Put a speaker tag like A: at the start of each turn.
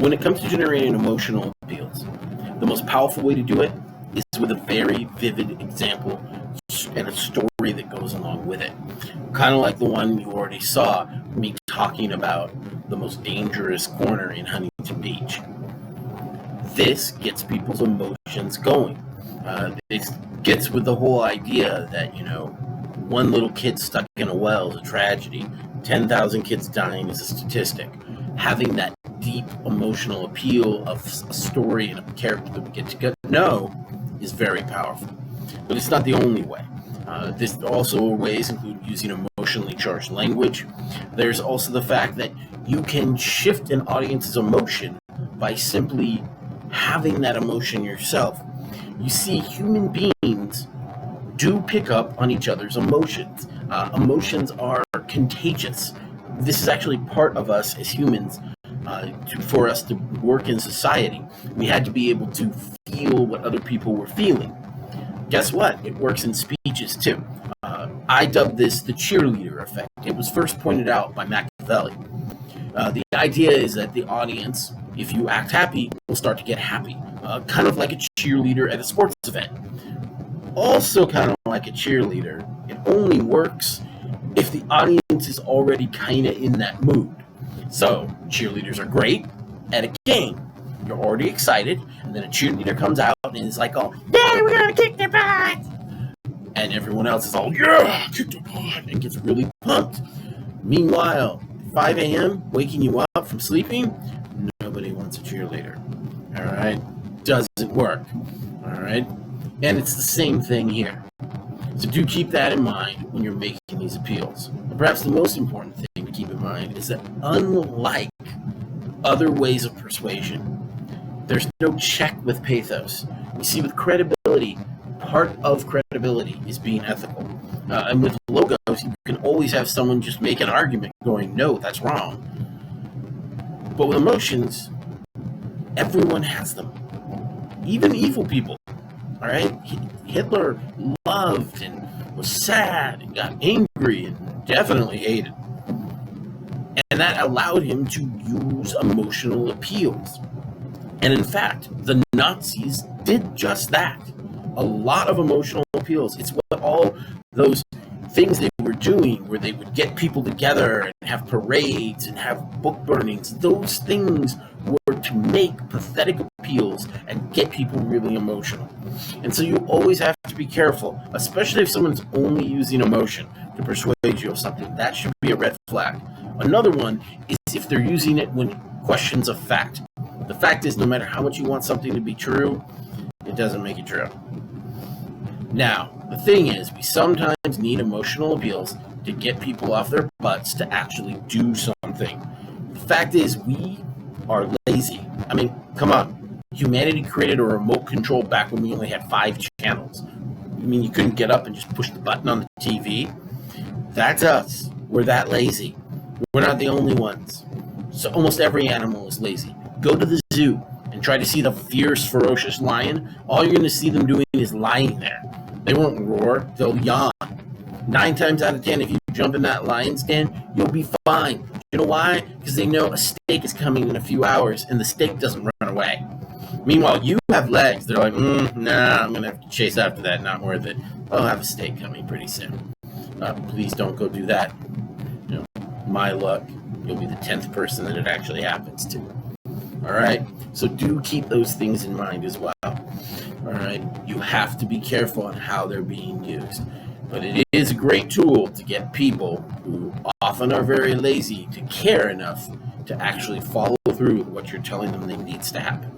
A: When it comes to generating emotional appeals, the most powerful way to do it is with a very vivid example and a story that goes along with it. Kind of like the one you already saw, me talking about the most dangerous corner in Huntington Beach. This gets people's emotions going. It gets with the whole idea that, one little kid stuck in a well is a tragedy. 10,000 kids dying is a statistic. Having that deep emotional appeal of a story and a character that we get to know is very powerful. But it's not the only way. This also ways include using emotionally charged language. There's also the fact that you can shift an audience's emotion by simply having that emotion yourself. You see, human beings do pick up on each other's emotions. Emotions are contagious. This is actually part of us as humans. For us to work in society, we had to be able to feel what other people were feeling. Guess what? It works in speeches too. I dubbed this the cheerleader effect. It was first pointed out by Machiavelli. The idea is that the audience, if you act happy, will start to get happy. Kind of like a cheerleader at a sports event. Also kind of like a cheerleader, it only works if the audience is already kind of in that mood. So, cheerleaders are great at a game. You're already excited, and then a cheerleader comes out and is like, "Oh, yeah, we're gonna kick their butt!" And everyone else is all, "Yeah, kick their butt!" and gets really pumped. Meanwhile, 5 a.m., waking you up from sleeping, nobody wants a cheerleader. All right? Doesn't work. All right? And it's the same thing here. So do keep that in mind when you're making these appeals. And perhaps the most important thing to keep in mind is that unlike other ways of persuasion, there's no check with pathos. You see, with credibility, part of credibility is being ethical. And with logos, you can always have someone just make an argument going, "No, that's wrong." But with emotions, everyone has them. Even evil people. All right? Hitler loved and was sad and got angry and definitely hated. And that allowed him to use emotional appeals. And in fact, the Nazis did just that. A lot of emotional appeals. It's what all those things they were doing where they would get people together and have parades and have book burnings. Those things were to make pathetic appeals and get people really emotional. And so you always have to be careful, especially if someone's only using emotion to persuade you of something. That should be a red flag. Another one is if they're using it when questions of fact. The fact is, no matter how much you want something to be true, it doesn't make it true. Now, the thing is, we sometimes need emotional appeals to get people off their butts to actually do something. The fact is, we are lazy. I mean, come on. Humanity created a remote control back when we only had 5 channels. You mean you couldn't get up and just push the button on the TV? That's us. We're that lazy. We're not the only ones. So almost every animal is lazy. Go to the zoo and try to see the fierce, ferocious lion. All you're going to see them doing is lying there. They won't roar. They'll yawn. 9 times out of 10, if you jump in that lion's den, you'll be fine. You know why? Because they know a steak is coming in a few hours, and the steak doesn't run away. Meanwhile, you have legs. They're like, nah, I'm going to have to chase after that. Not worth it. I'll have a steak coming pretty soon. Please don't go do that. My luck, you'll be the 10th person that it actually happens to. All right? So do keep those things in mind as well. All right? You have to be careful on how they're being used. But it is a great tool to get people who often are very lazy to care enough to actually follow through with what you're telling them needs to happen.